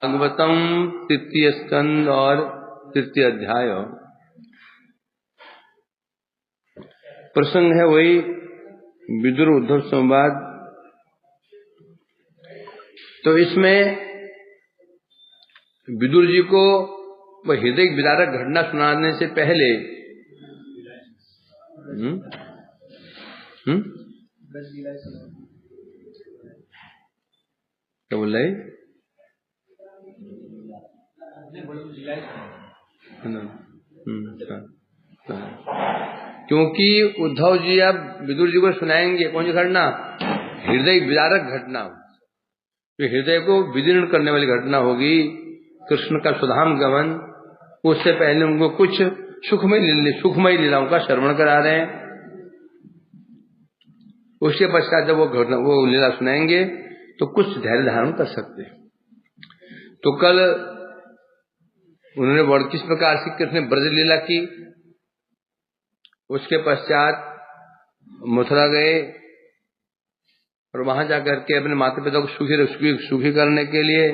भागवतम तृतीय स्कंद और तृतीय अध्याय। प्रसंग है वही विदुर उद्धव संवाद। तो इसमें विदुर जी को वह हृदय विदारक घटना सुनाने से पहले क्या बोल रहे? क्योंकि उद्धव जी अब विदुर जी को सुनाएंगे कौन सी घटना? हृदय विदारक घटना, जो हृदय को विदीर्ण करने वाली घटना होगी, कृष्ण का सुधाम गमन। उससे पहले उनको कुछ सुखमय लीलाओं का श्रवण करा रहे हैं। उसके पश्चात जब वो लीला सुनाएंगे तो कुछ धैर्य धारण कर सकते हैं। तो कल उन्होंने किस प्रकार से कृष्ण ने ब्रज लीला की, उसके पश्चात मथुरा गए और वहां जाकर के अपने माता पिता को सुखी करने के लिए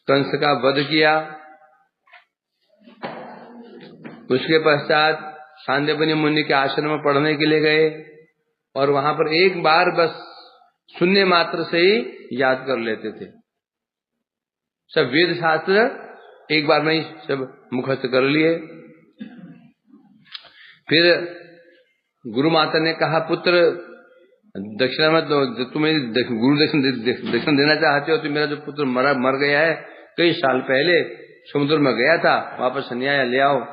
कंस का वध किया। उसके पश्चात सांदीपनि मुनि के आश्रम में पढ़ने के लिए गए और वहां पर एक बार बस सुनने मात्र से ही याद कर लेते थे। सब वेद शास्त्र एक बार में ही सब मुखस्थ कर लिए। फिर गुरु माता ने कहा, पुत्र दक्षिणा में तो तुम्हें गुरु दक्षिण देना चाहते हो तो मेरा जो पुत्र मर गया है, कई साल पहले समुद्र में गया था, वापस नहीं आया, ले आओ।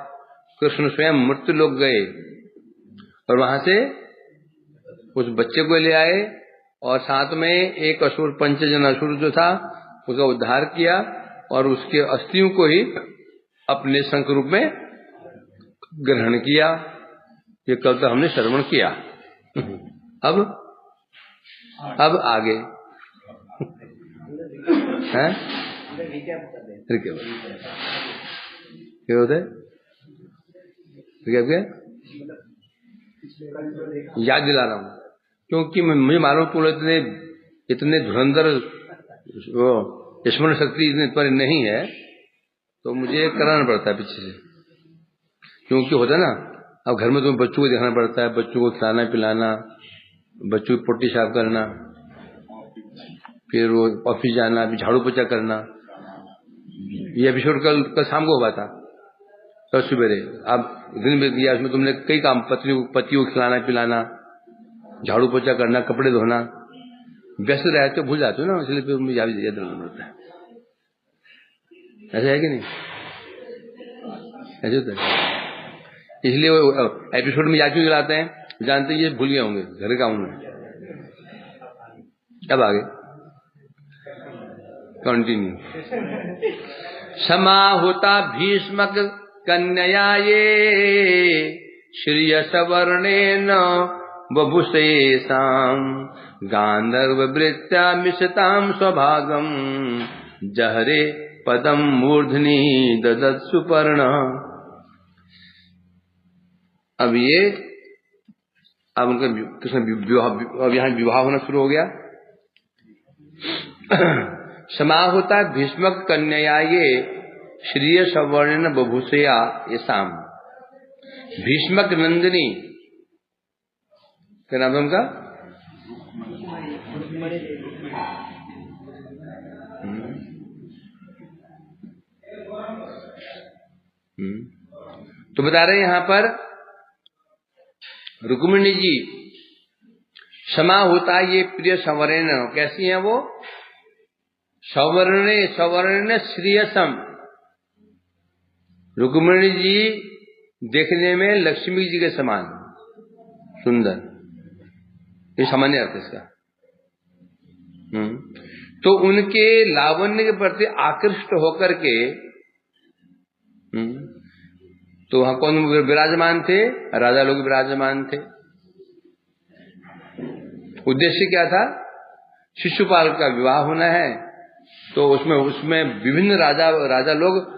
कृष्ण स्वयं मृत्यु लोक गए और वहां से उस बच्चे को ले आए और साथ में एक असुर, पंचजन असुर जो था, उसका उद्धार किया और उसके अस्थियों को ही अपने शंख रूप में ग्रहण किया। ये कल तो हमने श्रवण किया। अब आगे हैं? क्या होता है? क्या याद दिला रहा हूं, क्योंकि मुझे मालूम पूरे इतने धुरंधर स्मरण शक्ति इतने पर नहीं है, तो मुझे कराना पड़ता है पीछे से। क्योंकि होता है ना, अब घर में तुम्हें बच्चों को देखना पड़ता है, बच्चों को खिलाना पिलाना, बच्चों की पोटी साफ करना, फिर वो ऑफिस जाना, फिर झाड़ू पोछा करना। ये एपिसोड कल शाम को हुआ था, कल सुबेरे। अब दिन में दिया, उसमें तुमने कई काम, पति को खिलाना पिलाना, झाड़ू पोछा करना, कपड़े धोना, व्यस्त रहते हो, भूल जाते हो ना, इसलिए फिर मुझे याद रखना पड़ता है। ऐसा है कि नहीं? ऐसे होता है। इसलिए वो एपिसोड में याद क्यों दिलाते हैं? जानते ये भूल गए होंगे घर का में। अब आगे कंटिन्यू। समाहुता भीष्मक कन्या ये श्रियस वर्णेन बभुषेषाम गांधर्व वृत्त्या मिशताम स्वभागम जहरे पदम मूर्धनि ददत् सुपर्ण। अब उनका कृष्ण अब यहाँ विवाह होना शुरू हो गया। समाहुता भीष्मक कन्या ये श्रीय सवर्ण बभूषया ये शाम। भीष्मक नंदिनी क्या नाम है उनका? तो बता रहे यहां पर रुक्मिणी जी क्षमा होता ये प्रिय सवर्ण। कैसी हैं वो? सवर्ण श्रीयसम। रुक्मिणी जी देखने में लक्ष्मी जी के समान सुंदर, ये सामान्य अर्थ इसका। तो उनके लावण्य के प्रति आकृष्ट होकर के तो वहां कौन विराजमान थे? राजा लोग विराजमान थे। उद्देश्य क्या था? शिशुपाल का विवाह होना है, तो उसमें विभिन्न राजा लोग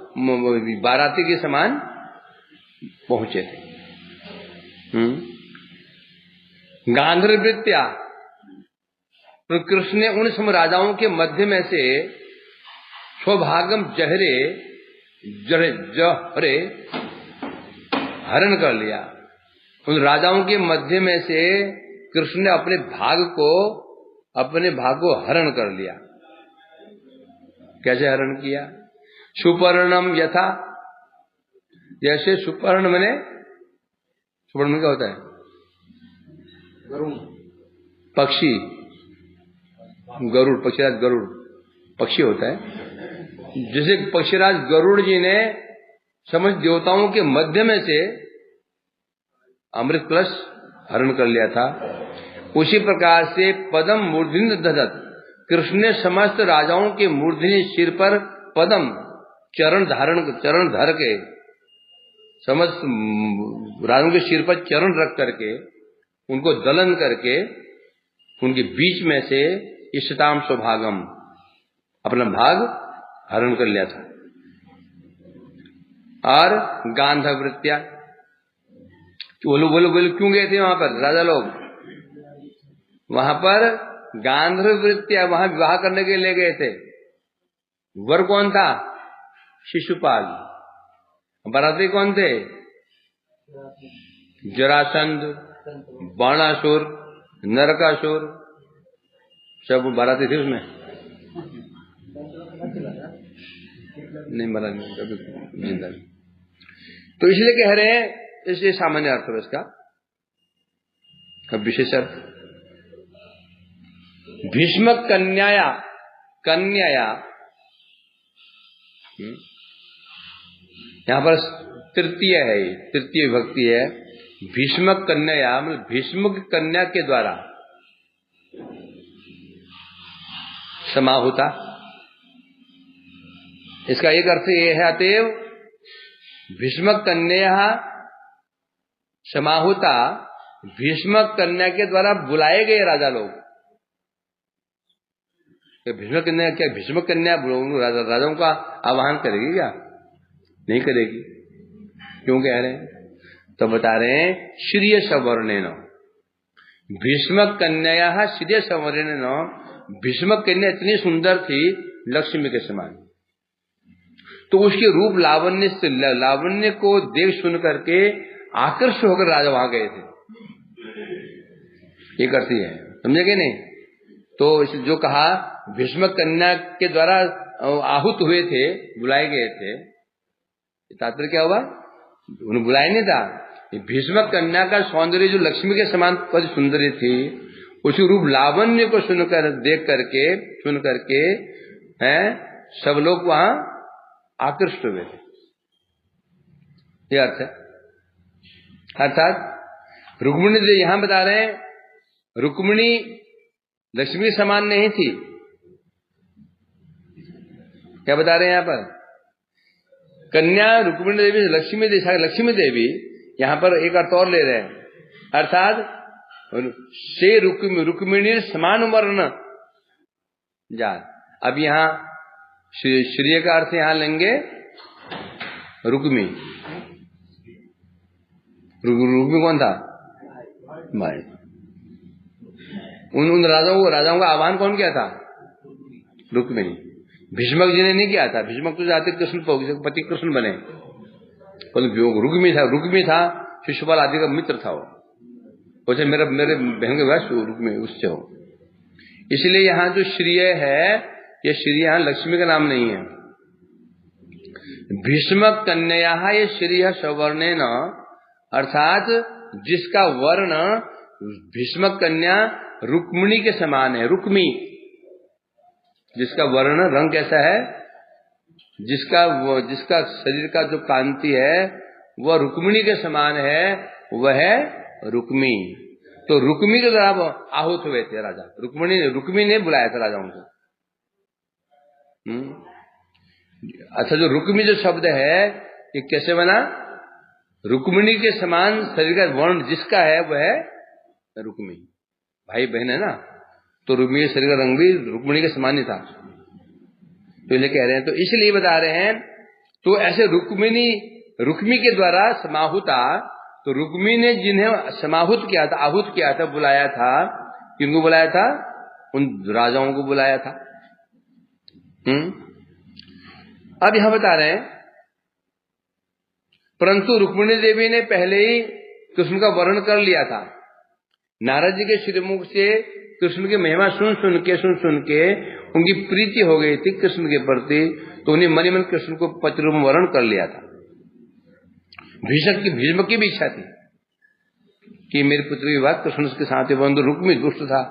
बाराती के समान पहुंचे थे। गांधर्व वृत्त्या, तो कृष्ण ने उन सम राजाओं के मध्य में से स्वभागम जहरे जहरे हरण कर लिया। उन राजाओं के मध्य में से कृष्ण ने अपने भाग को हरण कर लिया। कैसे हरण किया? सुपर्णम यथा, जैसे सुपर्ण मने, सुपर्ण क्या होता है? पक्षी, गरुड़, पक्षीराज गरुड़ पक्षी होता है। जैसे पक्षीराज गरुड़ जी ने समस्त देवताओं के मध्य में से अमृत कलश हरण कर लिया था, उसी प्रकार से पदम मूर्धनि ददत्, कृष्ण ने समस्त राजाओं के मूर्धनि सिर पर पदम चरण धर के, समस्त राजाओं के सिर पर चरण रख करके, उनको दलन करके, उनके बीच में से इष्टताम स्वभागम, अपना भाग हरण कर लिया था। और गांधवृत्या, बोलो क्यों गए थे वहां पर राजा लोग? वहां पर गांधवृत्या, वहां विवाह करने के लिए गए थे। वर कौन था? शिशुपाल। बराती कौन थे? जरासंध, बाणासुर, नरकासुर, सब बराती थे उसमें। नहीं मरा जिंदा। तो इसलिए कह रहे हैं, इसलिए सामान्य अर्थ है इसका। अब विशेष अर्थ, भीष्म कन्याया, यहां पर तृतीय है, तृतीय विभक्ति है। भीष्म कन्याया मतलब भीष्म की कन्या के द्वारा समाहुता। इसका एक अर्थ यह है, अतएव भीष्म कन्या समाहुता, भीष्म कन्या के द्वारा बुलाए गए राजा लोग। भीष्म कन्या क्या, भीष्म कन्या राजाओं का आह्वान करेगी क्या? नहीं करेगी। क्यों कह रहे हैं? तो बता रहे हैं, श्रिय सवर्णेन, भीष्म कन्या श्रिय सवर्णेन, भीष्म कन्या इतनी सुंदर थी लक्ष्मी के समान, तो उसके रूप लावण्य को देख सुन करके आकर्षित होकर राजा वहां गए थे। ये करती है, समझे नहीं? तो जो कहा भीष्म कन्या के द्वारा आहूत हुए थे, बुलाए गए थे, तात्पर्य क्या हुआ? उन्हें बुलाया नहीं था। भीष्म कन्या का सौंदर्य जो लक्ष्मी के समान पद सुंदरी थी, उसी रूप लावण्य को सुनकर, देख करके, सुन करके हैं सब लोग वहां आकृष्ट हुए थे। यह अर्थ है। अर्थात रुक्मिणी जो यहां बता रहे हैं, रुक्मिणी लक्ष्मी के समान नहीं थी। क्या बता रहे हैं यहां पर? कन्या रुक्मिणी देवी, लक्ष्मी देवी, यहां पर एक अर्थ और ले रहे हैं, अर्थात से रुक्मिणी समान वर्ण जात। अब यहां श्रेय का अर्थ यहां लेंगे रुक्मी। रुक्मी कौन था? भाई। उन राजाओं का आह्वान कौन किया था? रुक्मिणी। भीष्मक जी ने नहीं किया था। भीष्मक तो जाते कृष्ण पति कृष्ण बने, रुक्मी था शिशुपाल आदि का मित्र था वो, उसे मेरे बहन के वश रुक्मी उससे हो। इसलिए यहाँ जो श्रेय है, ये श्रेय यहाँ लक्ष्मी का नाम नहीं है। भीष्मक कन्या ये श्रेय सवर्णेन, अर्थात जिसका वर्ण भीष्मक कन्या रुक्मिणी के समान है। रुक्मी, जिसका वर्ण रंग कैसा है, जिसका शरीर का जो कांति है वह रुक्मिणी के समान है, वह रुक्मी। तो रुक्मी के द्वारा आहूत हुए थे राजा। रुक्मी ने बुलाया था राजाओं को। अच्छा, जो रुक्मी जो शब्द है ये कैसे बना? रुक्मिणी के समान शरीर का वर्ण जिसका है वह रुक्मी। भाई बहन है ना, तो रुक्मी शरीर का रंग भी रुक्मिणी के समान ही था, तो ये कह रहे हैं। तो इसलिए बता रहे हैं, तो ऐसे रुक्मी के द्वारा समाहुता, तो रुक्मी ने जिन्हें समाहुत किया था, आहूत किया था, बुलाया था, किनको बुलाया था? उन राजाओं को बुलाया था। अब यहां बता रहे हैं, परंतु रुक्मिणी देवी ने पहले ही कृष्ण का वर्णन कर लिया था। नारद जी के श्रीमुख से कृष्ण की महिमा सुन सुन के उनकी प्रीति हो गई थी कृष्ण के प्रति, तो उन्हें मन ही मन कृष्ण को पत्र रूप में वर्णन कर लिया था। भीष्म की भी इच्छा थी कि मेरे पुत्र की बात कृष्ण के साथ, बंधु रुक्मी दुष्ट था,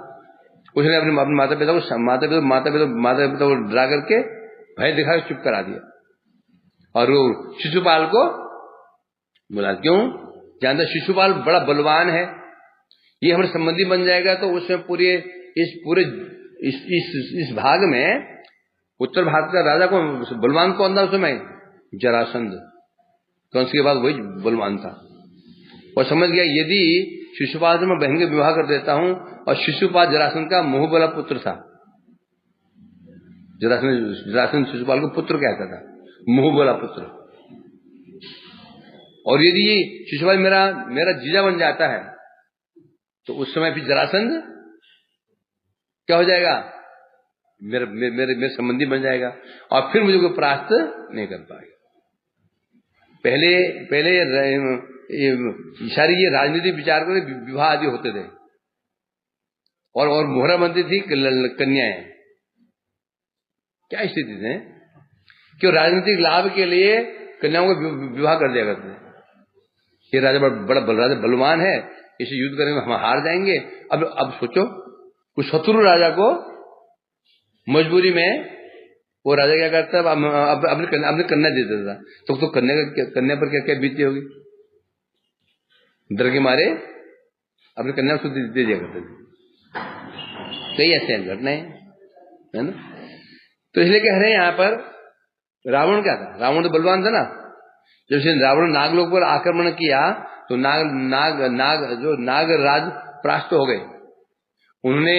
उसने अपने माता पिता को डरा करके भय दिखा के चुप करा दिया, और वो शिशुपाल को बोला। क्यों? जानता शिशुपाल बड़ा बलवान है, ये हमारे संबंधी बन जाएगा, तो उसमें इस भाग में उत्तर भारत का राजा को बलवान कौन था उस समय? जरासंध। कंस के बाद वही बलवान था, और समझ गया यदि शिशुपाल से मैं बहन के विवाह कर देता हूं, और शिशुपाल जरासंध का मुंह बोला पुत्र था। जरासंध शिशुपाल को पुत्र कहता था, मुंह बोला पुत्र। और यदि शिशुपाल मेरा जीजा बन जाता है, तो उस समय फिर जरासंध क्या हो जाएगा? मेरे संबंधी बन जाएगा, और फिर मुझे कोई परास्त नहीं कर पाएगा। पहले सारी ये राजनीतिक विचार कर विवाह आदि होते थे, और मोहरा बनती थी कन्याएं। क्या स्थिति थी कि राजनीतिक लाभ के लिए कन्याओं को विवाह कर दिया करते थे। ये राजा बड़ा बलवान है, इसे युद्ध करने में हम हार जाएंगे। अब सोचो, उस शत्रु राजा को मजबूरी में वो राजा क्या करता है, अपने कन्या दे देता, तो कन्या पर क्या क्या बीती होगी? डर के मारे अपने कन्या को दे दिया करते थे। कई ऐसे घटनाएं है ना। तो इसलिए कह रहे हैं यहां पर, रावण क्या था? रावण तो बलवान था ना। जब रावण नागलोक पर आक्रमण किया, तो नागराज परास्त हो गए। उन्होंने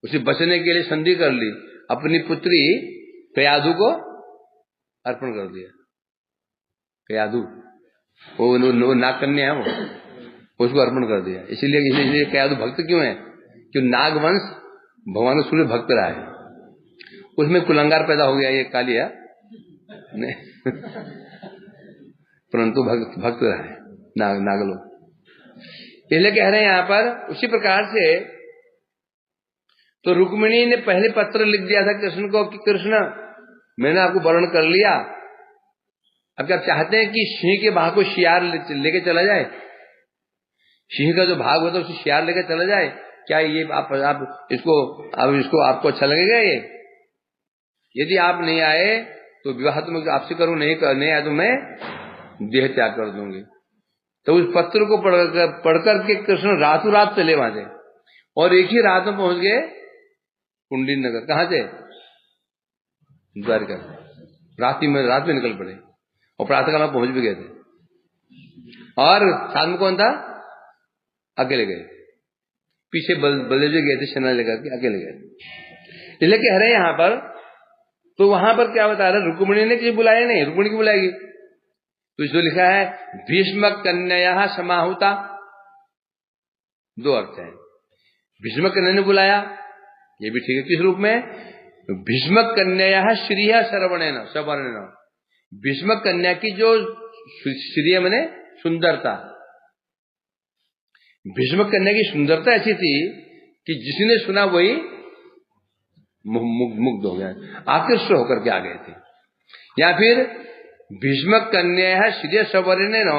उसे बचने के लिए संधि कर ली, अपनी पुत्री कयाधु को अर्पण कर दिया। कयाधु वो नाग कन्या है, वो उसको अर्पण कर दिया। इसीलिए कयाधु भक्त क्यों है? क्यों? नागवंश भगवान सूर्य भक्त रहा है, उसमें कुलंगार पैदा हो गया ये कालिया परंतु भक्त रहा है नागलोक। इसलिए कह रहे हैं यहां पर उसी प्रकार से, तो रुक्मिणी ने पहले पत्र लिख दिया था कृष्ण को कि कृष्ण मैंने आपको वर्ण कर लिया, अब क्या चाहते हैं कि सिंह के भाग को शियार लेके चला जाए? सिंह का जो भाग होता है उसे शियार लेकर चला जाए? क्या ये आप इसको आपको अच्छा लगेगा? ये यदि आप नहीं आए तो विवाह तो मैं आपसे करूं, नहीं आया तो मैं देह त्याग कर दूंगी। तो उस पत्र को पढ़कर के कृष्ण रातों रात चले वहां से, और एक ही रात में पहुंच गए कुंडी नगर। कहां से? द्वारका। रात में निकल पड़े, और प्रातःकाल में पहुंच भी गए थे। और साथ में कौन था? अकेले गए, पीछे बलदेव जी गए थे सेना लेकर के, अकेले गए। इसलिए कह रहे हैं यहां पर, तो वहां पर क्या बता रहे? रुक्मिणी ने किसी बुलाया नहीं, रुक्मिणी की बुलाएगी। तो इसमें लिखा है भीष्म कन्या समाहुता, दो अर्थ है। भीष्म कन्या ने बुलाया, ये भी ठीक है। किस रूप में? भीष्म कन्या श्रीया सवर्णेन। भीष्म कन्या की जो श्रीय माने सुंदरता, भीष्म कन्या की सुंदरता ऐसी थी कि जिसने सुना वही मुग्ध हो गया, आकृष्ट होकर के आ गए थे। या फिर भीष्म कन्या श्रीय सवर्णेन,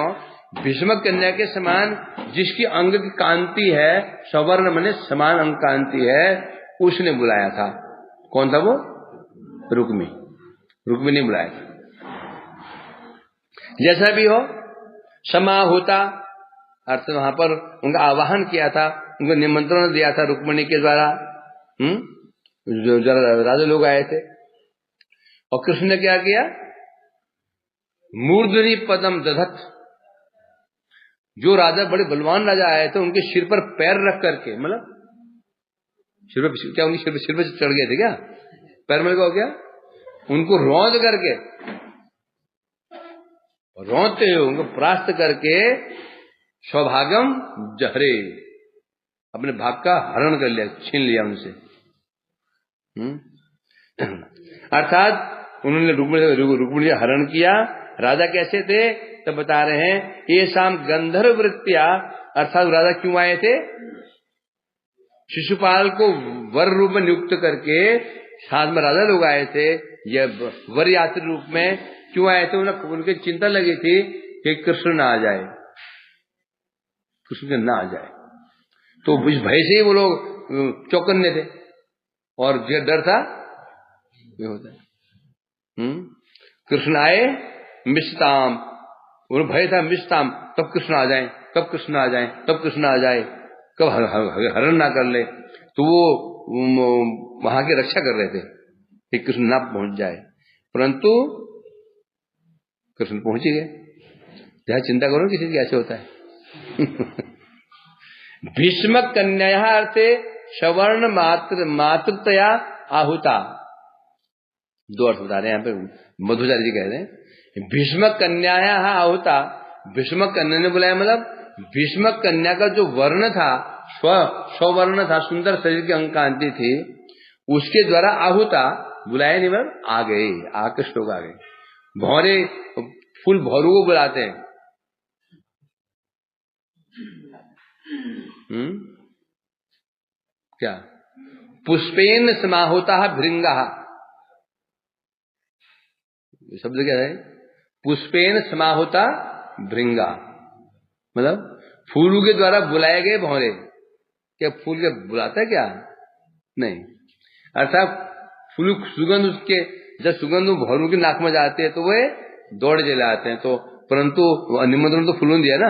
भीष्म कन्या के समान जिसकी अंग की कांति है, सवर्ण माने समान अंग कांति है, उसने बुलाया था। कौन था वो? रुक्मी ने बुलाया था। जैसा भी हो, समाहुता अर्थ वहां पर उनका आवाहन किया था, उनको निमंत्रण दिया था रुक्मिणी के द्वारा। जो राजा लोग आए थे, और कृष्ण ने क्या किया? मूर्धनि पदम दधत। जो राजा, बड़े बलवान राजा आए थे, उनके सिर पर पैर रख करके, मतलब सिर पर क्या, उनके सिर पर चढ़ गए थे क्या? पैर में हो गया, उनको रौंद करके, रौंदते हुए उनको परास्त करके सौभाग्यम जहरे, अपने भाग का हरण कर लिया, छीन लिया उनसे। अर्थात उन्होंने रुक्मिणी से हरण किया। राजा कैसे थे तब बता रहे हैं, ये शाम गंधर्व वृत्तिया, अर्थात राजा क्यों आए थे? शिशुपाल को वर रूप में नियुक्त करके साथ में राजा लोग आए थे, यह वर यात्री रूप में क्यों आए थे? उनकी चिंता लगी थी कि कृष्ण ना आ जाए, कृष्ण ना आ जाए, तो इस भय से ही वो लोग चौकन्ने थे, और जो डर था ये होता है। कृष्ण आए मिष्टाम, उन्हें भय था मिष्टाम, कब कृष्ण आ जाए, कब कृष्ण आ जाए, कब कृष्ण आ जाए, कब हरण ना कर ले। तो वो वहां की रक्षा कर रहे थे कि कृष्ण ना पहुंच जाए, परंतु कृष्ण पहुंच ही गए। जहां चिंता करो किसी की ऐसे होता है। भीष्म कन्या अर्थे सवर्ण मातृतया आहुता, दो अर्थ बता रहे हैं यहाँ पे मधुचार्य जी कह रहे हैं। भीष्म कन्या आहुता, भीष्म कन्या ने बुलाया, मतलब भीष्म कन्या का जो वर्ण था, स्ववर्ण था, सुंदर शरीर की अंकांति थी, उसके द्वारा आहुता बुलाया नहीं, मतलब आ गए, आकृष्ट होकर आ गए। भौरे फूल भौरू को बुलाते हैं। क्या? पुष्पेन समाहुता भृंगा, शब्द क्या है? पुष्पेन समाहुता भृंगा, मतलब फूलों के द्वारा बुलाए गए भौरे। क्या फूल के बुलाता है क्या? नहीं, अर्थात फूल सुगंध, उसके जब सुगंध भौरों की नाक में जाते हैं तो वे दौड़ चले आते हैं। तो परंतु निमंत्रण तो फूलों ने दिया ना,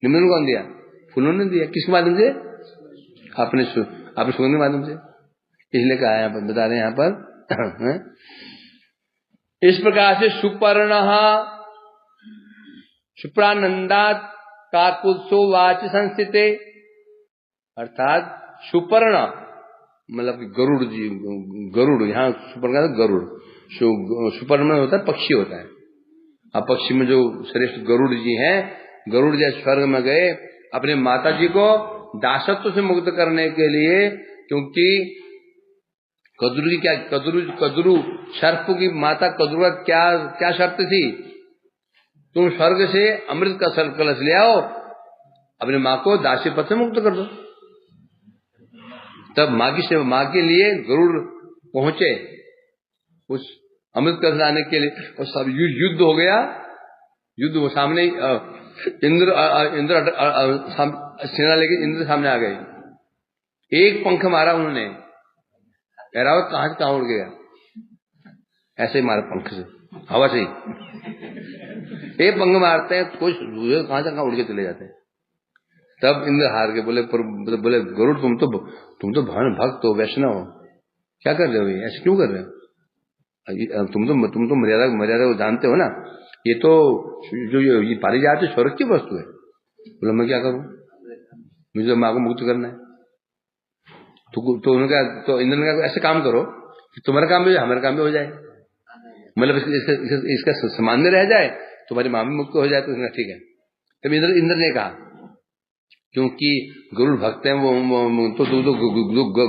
निमंत्रण कौन दिया? फूलों ने दिया। किसके माध्यम से? अपने सुगंध के माध्यम से। इसलिए कहा है, बता रहे हैं यहाँ पर इस प्रकार से सुपर्ण सुप्रानंदात काकुत्सो वाच संस्थिते, अर्थात सुपर्ण मतलब गरुड़ जी, गरुड़, यहाँ सुपर्ण का गरुड़, सुपर्ण में होता है पक्षी होता है। अब पक्षी में जो श्रेष्ठ गरुड़ जी हैं, गरुड़ जैसे स्वर्ग में गए अपने माता जी को दासत्व से मुक्त करने के लिए, क्योंकि कद्रु की क्या, कद्रु सर्प की माता कद्रु का क्या शर्त थी? तुम स्वर्ग से अमृत का कलश ले आओ, अपने माँ को दासी पद से मुक्त कर दो। तब माँ के लिए गरुड़ पहुंचे उस अमृत कलश लाने के लिए, और सब युद्ध हो गया। युद्ध वो सामने इंद्र सेना लेके इंद्र सामने आ गए। एक पंख मारा उन्होंने, ऐरावत कहां से कहां उड़ गया, ऐसे ही मारा पंख से, हवा से ही। एक पंख मारते हैं, कुछ कहां से कहां उड़ के चले जाते हैं। तब इंद्र हार के बोले गरुड़ तुम तो भगवान भक्त हो, वैष्णव हो, क्या कर रहे हो, ये ऐसे क्यों कर रहे हो? तुम तो मर्यादा जानते हो ना, ये तो जो ये पाली जाती है स्वर्ग की वस्तु है। बोला मैं क्या करूं, मुझे माँ को मुक्त करना है। तो उन्होंने कहा, तो इंद्र ने कहा ऐसे काम करो कि तुम्हारा काम भी हमारा काम भी हो जाए, मतलब इसका सामान्य रह जाए, तुम्हारी माँ भी मुक्त हो जाए। तो उसने ठीक है। तब इंद्र ने कहा, क्योंकि गरुड़ भक्त हैं, वो तो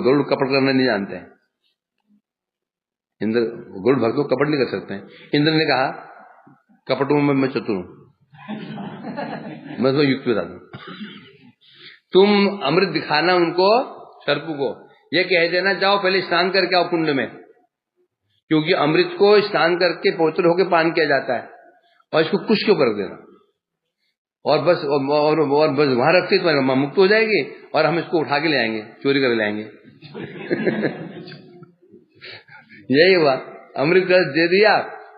गरुड़ कपट करना नहीं जानते हैं। इंद्र गरुड़ भक्त को कपट नहीं कर सकते हैं। इंद्र ने कहा कपटों में मैं चतुर हूं, मैं तो युक्त बता दूं, तुम अमृत दिखाना उनको, सर्प को ये कह देना जाओ पहले स्नान करके आओ कुंड में, क्योंकि अमृत को स्नान करके पवित्र होकर पान किया जाता है, और इसको कुछ के ऊपर रख देना, और बस वहां रखते तुम्हारी मां मुक्त हो जाएगी, और हम इसको उठा के ले आएंगे, चोरी कर ले आएंगे। यही हुआ, अमृत कलश दे दिया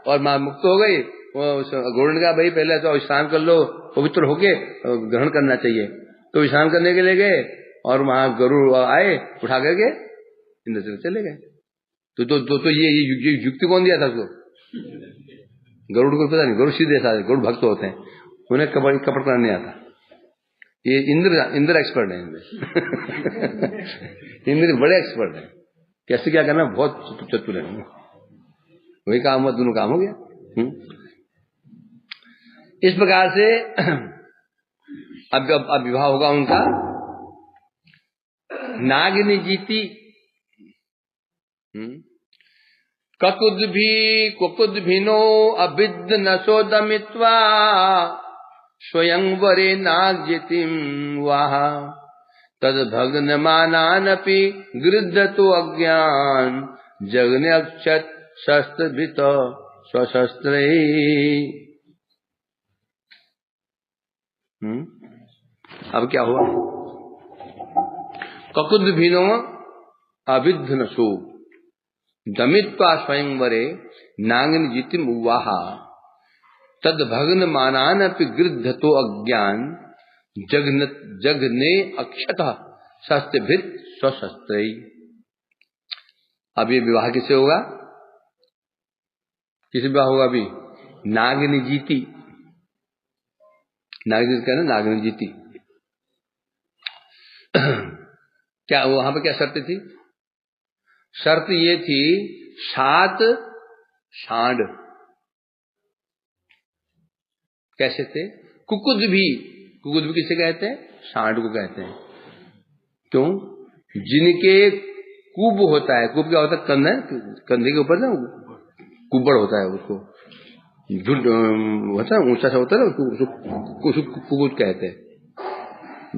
और मां मुक्त हो गई। गरुड़ ने कहा भाई पहले तो स्नान कर लो, पवित्र होके ग्रहण करना चाहिए। तो स्नान करने के लिए गए, और वहां गरुड़ आए, उठा करके इंद्र से चले गए। तो ये युक्ति कौन दिया था उसको? गरुड़ को पता नहीं, गरुड़ सीधे साधे, गरुड़ भक्त होते हैं, उन्हें कपट करना नहीं आता। ये इंद्र एक्सपर्ट है, इंद्र बड़े एक्सपर्ट है, कैसे क्या करना बहुत चतुर है। वही काम हुआ, दोनों काम हो गया। इस प्रकार से अब विवाह होगा उनका। नागिनी जीती कुकुद्भिनो अभिद्ध नशोदमित्वा स्वयंवरे नाग्यतिम वाह तद भग्नमानानपि गृद्धतो अज्ञान जग्ने अक्षत शस्त्रभित स्वशस्त्रे। अब क्या हुआ? ककुद्भिनो अभिद्ध नशो दमित्वा स्वयंवरे नागनिजितिम उवाहा तद भग्न मानानपि गृद्धतो अज्ञान जघने अक्षतः शस्त्रभित स्वशस्त्रै। अब ये विवाह किसे होगा? किसे विवाह होगा? अभी नागनी जीती, नागनी कहना नागनी जीती। क्या वहां पर क्या शर्त थी? शर्त ये थी 7 सांड। कैसे थे? कुकुद भी किसे कहते हैं? सांड को कहते हैं। क्यों? जिनके कुब होता है, कुब क्या होता है? कंधे के ऊपर ना कुबड़ होता है, उसको होता है ऊंचा सा होता है ना, उसको कुकुद कहते हैं।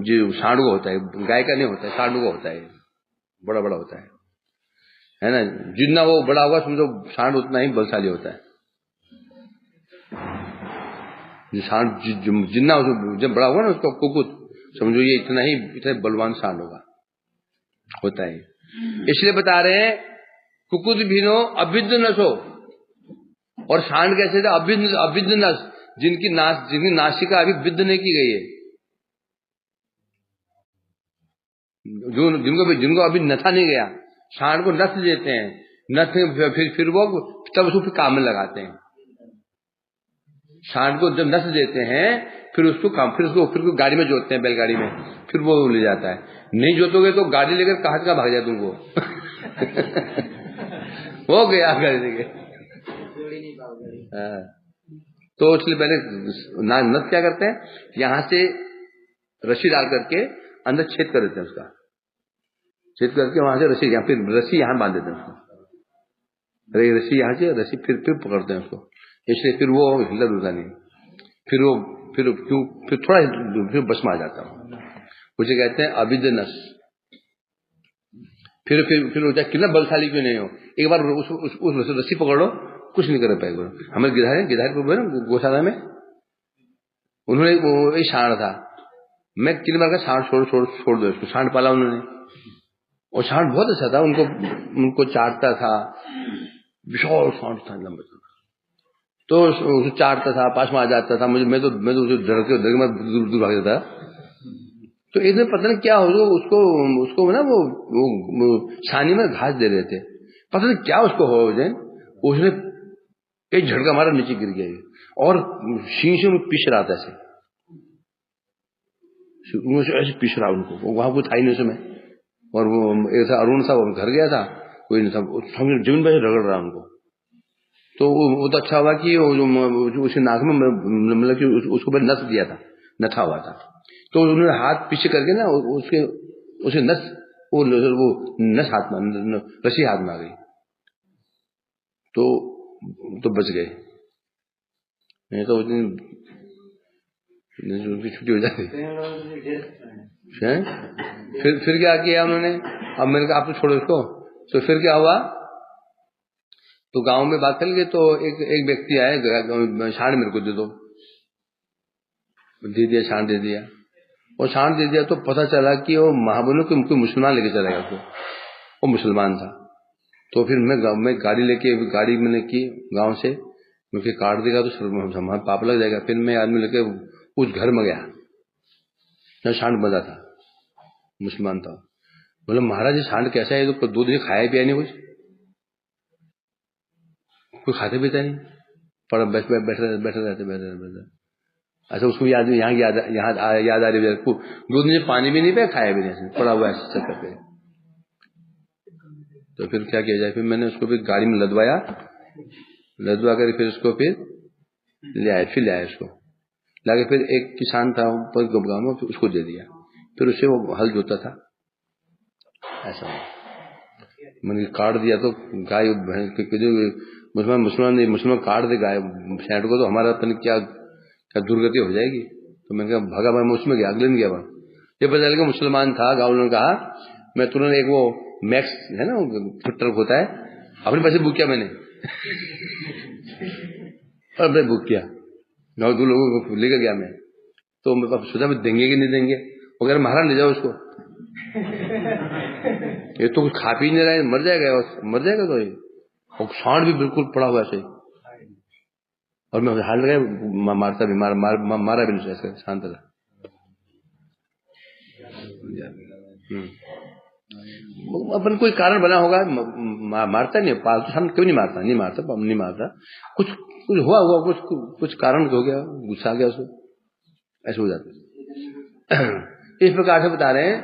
जो सांड को होता है, गाय का नहीं होता है, सांड को होता है, बड़ा बड़ा होता है ना। जितना वो बड़ा होगा समझो सांड उतना ही बलशाली होता है। सांड जितना जब बड़ा होगा ना उसका कुकुद, समझो ये इतना बलवान सांड होता है। इसलिए बता रहे हैं कुकुद भिनो अभिद्ध नसो। और सांड कैसे थे? अभिद्ध नस, जिनकी नासिका अभी विद्ध नहीं की गई है, जिनको अभी नथा नहीं गया। सांड को नथ देते हैं, नथ फिर वो तब उसको फिर काम में लगाते हैं। सांड को जब नथ देते हैं फिर उसको गाड़ी में जोतते हैं, बैलगाड़ी में, फिर वो ले जाता है। नहीं जोतोगे तो गाड़ी लेकर कहाँ भाग जाए तुमको। हो गया गाड़ी लेके। तो इसलिए पहले नथ क्या करते हैं, यहां से रस्सी डाल करके अंदर छेद कर देते हैं, उसका छेद करके वहां से रस्सी, फिर रस्सी यहां बांध देते हैं उसको, रस्सी यहां से रस्सी फिर पकड़ते हैं उसको। इसलिए फिर वो हिलता डुलता नहीं, फिर थोड़ा फिर बस में आ जाता हूँ। उसे कहते हैं अभिद्ध नस। फिर कितना बलशाली क्यों नहीं हो, एक बार उस रस्सी पकड़ो, कुछ नहीं कर पाएगा। हमें गिरधारी प्रभु है ना गौशाला में, उन्होंने एक सांड था, मैं कितनी बार का सांड छोड़ दो इसको, सांड पाला उन्होंने। और सांड बहुत अच्छा था, उनको चाटता था, विशाल सांड था, लंबा था, तो उसे चाटता था, पास में आ जाता था। मैं तो उसे डर के दूर भाग जाता। तो एक दिन पता नहीं क्या हो, उसको ना वो छानी में घास दे रहे थे, पता नहीं क्या उसको हो जाए, उसने एक झटका मारा, नीचे गिर गया और शीशे में पिस रहा था, ऐसे पिस रहा उनको। वहां कोई था ही नहीं उसमें, और वो ऐसा अरुण सा वो घर गया था, कोई नहीं था, जमीन पर रगड़ रहा उनको। तो वो तो अच्छा हुआ कि उसे नाक में मतलब कि उसको नस दिया था, नथा हुआ था, तो उन्होंने हाथ पीछे करके ना उसे नस वो नस हाथ में, रस्सी हाथ में आ गई, तो बच गए, नहीं तो उनकी छुट्टी हो जाती। फिर क्या किया उन्होंने? अब मैंने कहा आप तो छोड़ो इसको। तो फिर क्या हुआ, तो गांव में बात चल गई, तो एक व्यक्ति आए, सांड मेरे को दे दो, दे दिया, सांड दे दिया। और सांड दे दिया तो पता चला कि वो महाबनों के मुसलमान लेके चला गया उसको, वो मुसलमान था। तो फिर मैं गाड़ी मैंने की गांव से, मुझे काट देगा तो हमारा पाप लग जाएगा। फिर मैं आदमी लेके उस घर में गया जहाँ सांड बंधा था, मुसलमान था। बोले महाराज ये सांड कैसा है? तो 2 दिन खाया पिया नहीं, कोई खाते पीता नहीं, पर बैठे रहते। अच्छा उसको याद आ रही है, 2 दिन पानी भी नहीं पिया, खाया भी नहीं, पड़ा हुआ ऐसे चक्कर पे। तो फिर क्या किया जाए, फिर मैंने उसको फिर गाड़ी में लदवा कर फिर उसको फिर ले आए उसको लाके, फिर एक किसान था गाँव में, उसको दे दिया, फिर उससे वो हल जोता था, ऐसा। मैंने काट दिया तो गाय मुसलमान काट दे गाय सैंड को तो हमारा पता क्या क्या दुर्गति हो जाएगी। तो मैंने कहा भागा मैं उसमें गया, अगले दिन गया वहां। ये पता चला कि मुसलमान था, गाँव ने कहा मैं तुरंत एक वो मैक्स है ना फुट ट्रक होता है, अपने पैसे बुक किया मैंने और मैं बुक किया, गाँव 2 लोगों को लेकर गया मैं। तो मैं सोचा मैं देंगे कि नहीं देंगे, वगैरह महाराज ले जाओ उसको, ये तो कुछ खा पी नहीं रहा है, मर जाएगा तो ये। और सांड भी बिल्कुल पड़ा हुआ ऐसे, और मैं हाथ लगाया मारता भी मारा भी नहीं ऐसे शांत रहा। अपन कोई कारण बना होगा, मारता नहीं, पालतू हम क्यों नहीं मारता, कुछ हुआ कुछ कारण हो गया, गुस्सा आ गया उसको, ऐसे हो जाता है। इस प्रकार से बता रहे हैं।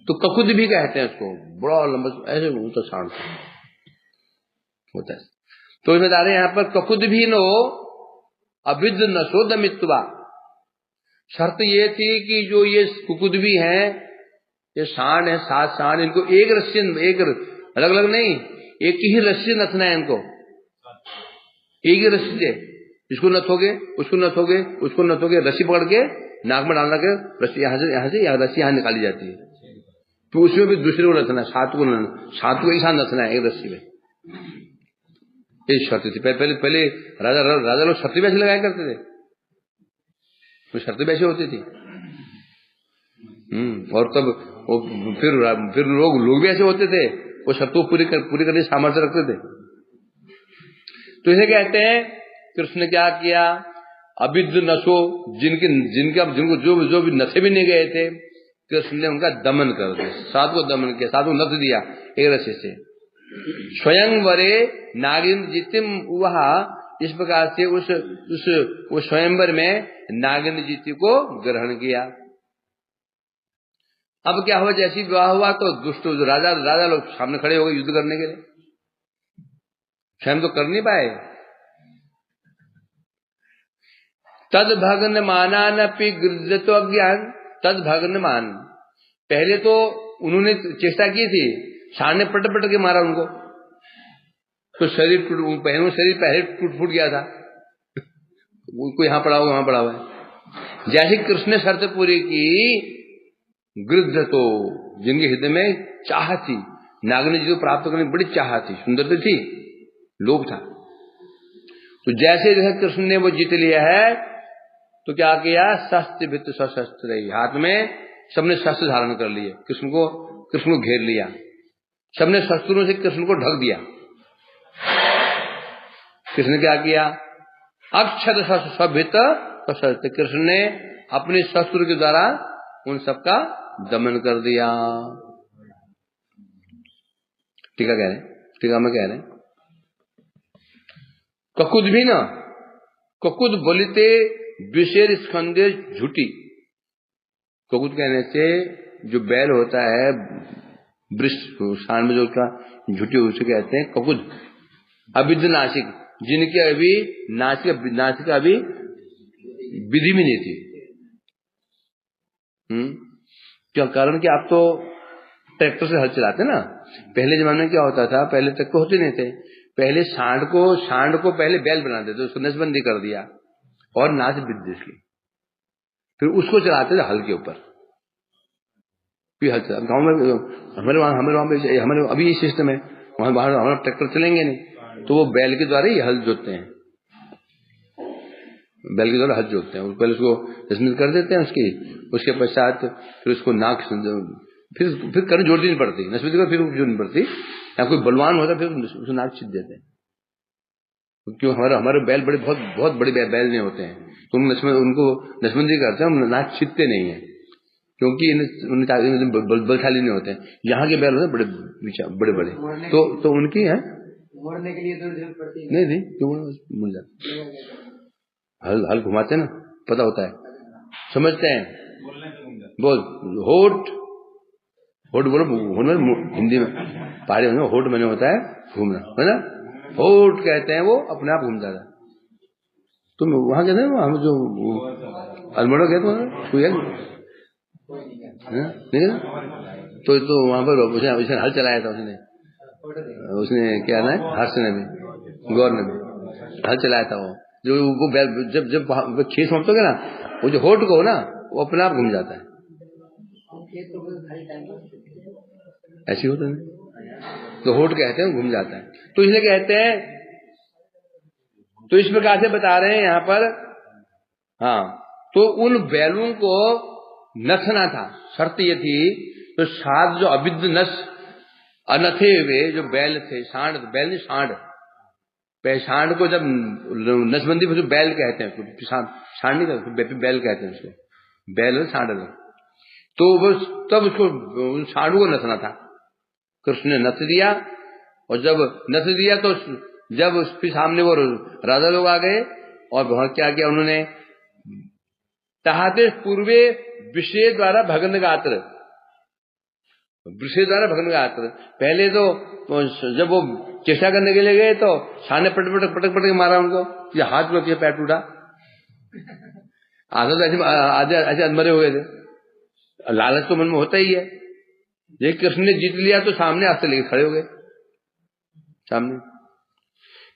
तो ककुद भी कहते हैं उसको, बड़ा लंबा ऐसे तो शांत होता है। तो बता रहे हैं यहाँ पर ककुद भी नो अविद्ध नशो दमित्वा। शर्त ये थी कि जो ये कुकुद भी हैं, ये सांड है, 7 सांड, इनको एक रस्सी, एक अलग अलग नहीं, एक ही रस्सी नथना है इनको, एक ही रस्सी से, इसको नथोगे उसको नथोगे उसको नथोगे, रस्सी पकड़ के नाक में डालना के रस्सी यहाँ से रस्सी यहाँ निकाली जाती है। तो उसमें भी दूसरे को नथना, 7 को एक साथ नथना है एक रस्सी में। ये शर्त थी। पहले राजा लोग शर्त वैसे लगाया करते थे, तो शर्त वैसे होती थी। और तब फिर लोग भी ऐसे होते थे, वो शर्तों पूरी करने सामर्थ्य रखते थे। तो इसे कहते हैं कृष्ण क्या किया, अविद्ध नशो, जिनको जो भी नशे भी नहीं गए थे, कृष्ण ने उनका दमन कर दिया, 7 को दमन किया, 7 को नथ दिया एक रस्सी से। स्वयं वरे नागिन जितिम, वहा इस प्रकार से उस स्वयंवर में नागिन जीती को ग्रहण किया। अब क्या हुआ, जैसी विवाह हुआ तो दुष्ट जो राजा लोग सामने खड़े हो गए युद्ध करने के लिए, स्वयं तो कर नहीं पाए। तद भग्न मानानपि गृह्यतो अज्ञान, तद भग्न मान, पहले तो उन्होंने चेष्टा की थी, सांड ने पट के मारा उनको, तो शरीर पहले टूट फूट गया था, कोई यहाँ पड़ा हुआ वहां पड़ा हुआ है। जैसे कृष्ण ने शर्त पूरी की, गृध्य तो जिनके हृदय में चाह थी, नागिनी जी को प्राप्त करने की बड़ी चाह थी, सुंदरता थी, लोभ था, तो जैसे कृष्ण ने वो जीत लिया है, तो क्या किया, शस्त्र भित्त सशस्त्र, हाथ में सबने शस्त्र धारण कर लिए, कृष्ण को घेर लिया, सबने शस्त्रों से कृष्ण को ढक दिया। कृष्ण ने क्या किया, अक्षत सभित सशस्त्र, कृष्ण ने अपने शस्त्र के द्वारा उन सबका दमन कर दिया। टीका में कह रहे हैं ककुद भी न, ककुद बोलिते विशेर स्कंदे झूठी, ककुद कहने से जो बैल होता है वृष्ट स्थान में जो उसका झूठी, उसे कहते हैं ककुद। अविद्ध नासिक, जिनकी अभी नासिका अभी विधि में नहीं थी। क्या कारण कि आप तो ट्रैक्टर से हल चलाते ना, पहले जमाने में क्या होता था, पहले ट्रैक्टर होते नहीं थे, पहले सांड को पहले बैल बना देते, उसको नसबंदी कर दिया और नाच विद्युत की, फिर उसको चलाते थे हल के ऊपर, फिर हल चला। गाँव में हमारे अभी ये सिस्टम है, वहां बाहर हमारा ट्रैक्टर चलेंगे नहीं, तो वो बैल के द्वारा ही हल जोतते हैं, बैल के द्वारा हल जोतते हैं। पहले उसको नसबंदी कर देते हैं उसके पश्चात फिर उसको नाक फिर करने जोड़ नहीं पड़ती, नसबंदी कर फिर जोड़नी पड़ती, या कोई बलवान होता फिर उसको नाक छिद देते हैं, क्यों हमारे बैल बहुत बड़े बैल नहीं होते हैं, तो उनको नसबंदी करते हैं, हम नाक छिदते नहीं है, क्योंकि बलशाली नहीं होते हैं। यहाँ के बैल होते हैं बड़े, तो उनकी है मोड़ने के लिए जरूरत पड़ती है, नहीं क्यों मुड़ जाते, हल घुमाते ना, पता होता है, समझते हैं, बोल होठ बोलो, हिंदी में पहाड़ी में होठ मैंने होता है घूमना, है ना, होठ कहते हैं, वो अपने आप घूम जाता है। तुम वहां कहते हैं हम जो अल्मोड़ा कहते हैं नहीं, तो वहां पर हल चलाया था उसने, उसने क्या ना हर्ष ने भी गौर ने भी हल चलाया था। वो जो वो जब जब खेत समझोगे ना, वो जो होठ को ना वो अपने आप घूम जाता है, ऐसी होता है तो होठ कहते हैं घूम जाता है। तो इसलिए कहते हैं, तो इस प्रकार से बता रहे हैं यहाँ पर। हाँ, तो उन बैलों को नथना था, शर्त ये थी। तो सात जो अविद्ध नस अनथे हुए जो बैल थे, सांड, बैल नहीं सांड, सांड को जब नसबंदी में बैल कहते हैं, सांड नहीं कहते, बैल कहते हैं उसको, बैल सांड। तो बस तब उसको सांडू को नसना था, कृष्ण ने नस दिया। और जब नस दिया तो जब उसके सामने वो राजा लोग आ गए और वहां क्या किया उन्होंने, तहाते पूर्वे विषय द्वारा भगन गात्र, विषय द्वारा भगन गात्र। पहले तो जब वो चेष्टा करने के लिए गए तो शान ने पटक पटक मारा उनको, ये हाथ में पैर टूटा, आधा तो ऐसे अधमरे हुए थे। लालच तो मन में होता ही है। ये कृष्ण ने जीत लिया तो सामने अस्त्र लेके खड़े हो गए सामने।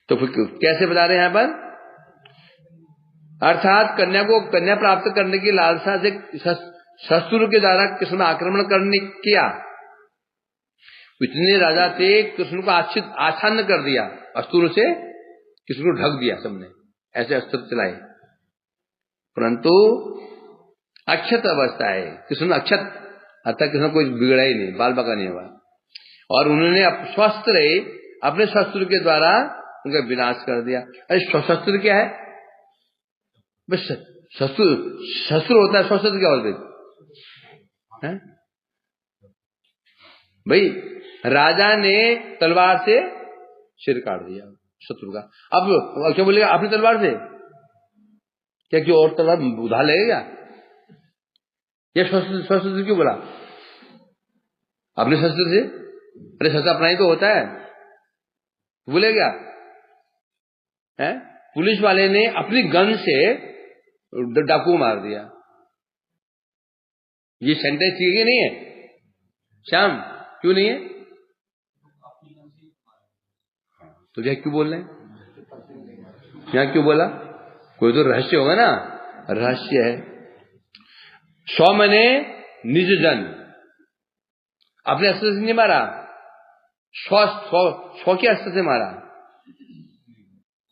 तो फिर कैसे बता रहे हैं यहां पर, अर्थात कन्या प्राप्त करने की लालसा से शस्त्र के द्वारा कृष्ण आक्रमण करने किया। इतने राजा थे, कृष्ण को आच्छादन कर दिया, अस्त्रों से कृष्ण को ढक दिया सबने, ऐसे अस्त्र चलाए। परंतु अक्षत अवस्था है, कृष्ण अक्षत, अर्थात कृष्ण कोई बिगड़ा ही नहीं, बाल बका नहीं हुआ। और उन्होंने स्वस्थ रहे, अपने शस्त्र के द्वारा उनका विनाश कर दिया। अरे शस्त्र क्या है? बस शस्त्र होता है, शस्त्र क्या होता है भाई? राजा ने तलवार से सिर काट दिया शत्रु का। अब क्या बोलेगा अपनी तलवार से? क्या कि और तलवार उधार लगेगा? ये शस्त्र क्यों बोला? अपने शस्त्र से? अरे शस्त्र अपना ही तो होता है, बोले क्या है? पुलिस वाले ने अपनी गन से डाकू मार दिया। ये सेंटेंस ठीक है नहीं है श्याम? क्यों नहीं है? तो क्या क्यों बोल रहे हैं? यहाँ क्यों बोला? कोई तो रहस्य होगा ना, रहस्य है। सौ मने निज जन, अपने अस्त्र से नहीं मारा, सौ के अस्त्र से मारा।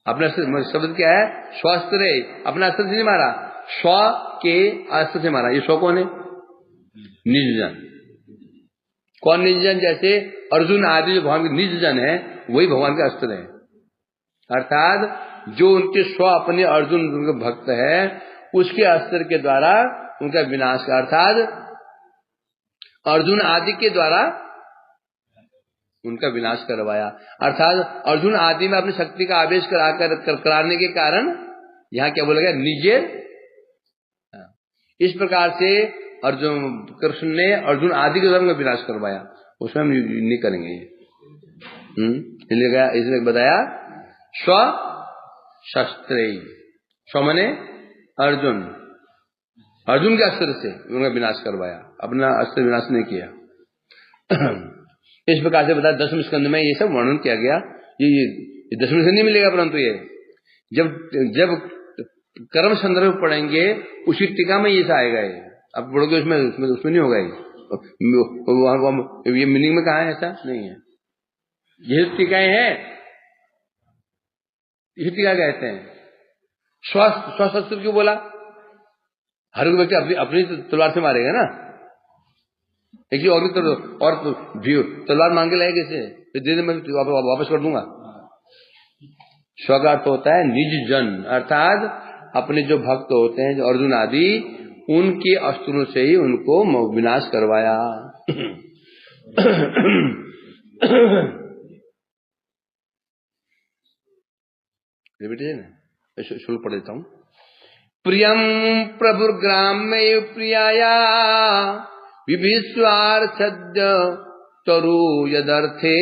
अपने अस्त्र शब्द क्या है? स्वास्त्र, अपना अस्त्र से नहीं मारा, स्व के अस्त्र से मारा। ये सौ कौन है? निज जन। कौन निज जन? जैसे अर्जुन आदि जो भगवान के निज जन है, वही भगवान का अस्त्र है। अर्थात जो उनके स्व अपने अर्जुन उनके भक्त है, उसके अस्त्र के द्वारा उनका विनाश का, अर्थात अर्जुन आदि के द्वारा उनका विनाश करवाया। अर्थात अर्जुन आदि में अपनी शक्ति का आवेश कराने के कारण यहां क्या बोला गया? निजे। इस प्रकार से अर्जुन कृष्ण ने अर्जुन आदि के द्वारा विनाश करवाया, उसमें हम नहीं करेंगे। इसलिए बताया स्व शस्त्र, स्व मने अर्जुन, अर्जुन के अस्त्र से उनका विनाश करवाया, अपना अस्त्र विनाश नहीं किया। इस प्रकार से बताया 10वें स्कंद में ये सब वर्णन किया गया। ये 10वें से नहीं मिलेगा, परंतु ये जब कर्म संदर्भ पढ़ेंगे उसी टीका में ये सब आएगा। ये अब पढ़ोगे उसमें नहीं होगा। ये मीनिंग में कहा है? ऐसा नहीं है। ये टीकाएं हैं, ये टीका कहते हैं। स्वशस्त्र क्यों बोला? हर कोई व्यक्ति अपनी तलवार से मारेगा ना। एक और तलवार मांग के लाएगा इसे, फिर मैं वापस कर दूंगा। स्व का अर्थ होता है निज जन, अर्थात अपने जो भक्त होते हैं, जो अर्जुन आदि, उनके अस्त्रों से ही उनको विनाश करवाया। शुरू पढ़ देता हूं। प्रियम प्रभुर्ग्राम्य प्रियाया विभिस्वार्थद्य तरु यदर्थे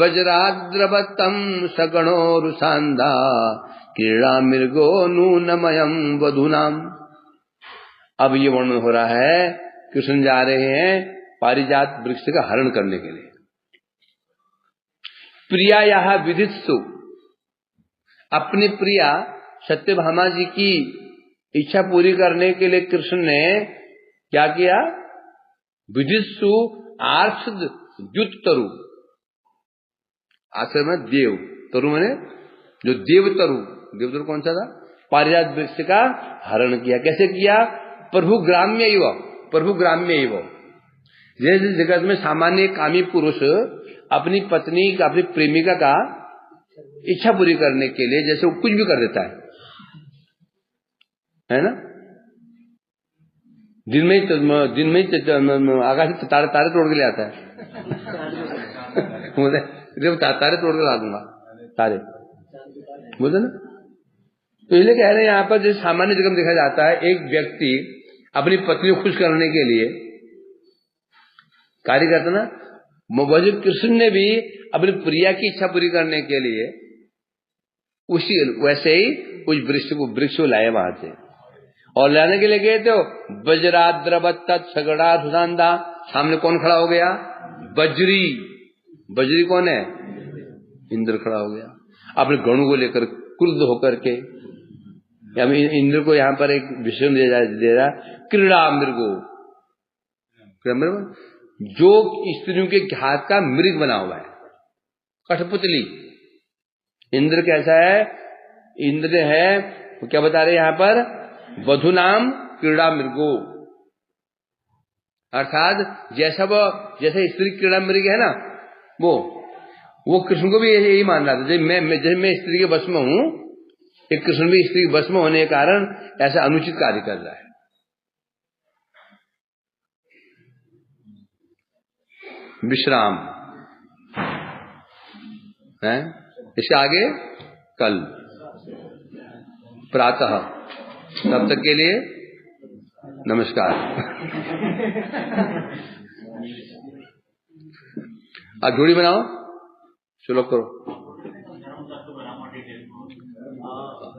वज्राद्रवतम सगणो रुसांधा क्रीड़ा मृगो नूनमयम वधुनाम। अब ये वर्णन हो रहा है, कृष्ण जा रहे हैं पारिजात वृक्ष का हरण करने के लिए। प्रिया यह विधित्सु, अपनी प्रिया सत्यभामा जी की इच्छा पूरी करने के लिए कृष्ण ने क्या किया? विधित्सु आर्षद द्युत तरु, आश्रम में देव तरु मैंने जो देवतरु, देवतरु कौन सा था? पारिजात वृक्ष का हरण किया। कैसे किया? प्रभु ग्राम्य एव, प्रभु ग्राम्य एव। जैसे जगत में सामान्य कामी पुरुष अपनी पत्नी का, अपनी प्रेमिका का इच्छा पूरी करने के लिए जैसे वो कुछ भी कर देता है ना? दिन में आकाश से तारे तोड़ के ले आता है तारे तोड़ के ला दूंगा, तारे बोलते ना। तो इसलिए कह रहे हैं यहाँ पर जैसे सामान्य जगह में देखा जाता है, एक व्यक्ति अपनी पत्नी को खुश करने के लिए कार्य करता ना, वही कृष्ण ने भी अपनी प्रिया की इच्छा पूरी करने के लिए उसी वैसे ही उस वृक्ष को लाए वहां से, और लाने के लिए गए तो वज्राद्रवत सगड़ा सुशांदा, सामने कौन खड़ा हो गया? बजरी। बजरी कौन है? इंद्र खड़ा हो गया अपने गणों को लेकर क्रुद्ध होकर के। इंद्र को यहाँ पर एक विषय दे रहा क्रीड़ा मृगो, जो स्त्रियों के हाथ का मृग बना हुआ है, कठपुतली। इंद्र कैसा है? इंद्र है क्या बता रहे यहाँ पर? वधु नाम क्रीड़ा मृगो, अर्थात जैसे स्त्री क्रीड़ा मृग है ना, वो कृष्ण को भी यही मान रहा था। जैसे मैं स्त्री के वश में हूं, एक कृष्ण भी स्त्री के वश में होने के कारण ऐसा अनुचित कार्य कर रहा है। विश्राम है इसके आगे कल प्रातः। तब तक के लिए नमस्कार। आज जोड़ी बनाओ, श्लोक करो।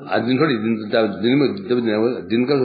आज दिन थोड़ी दिन का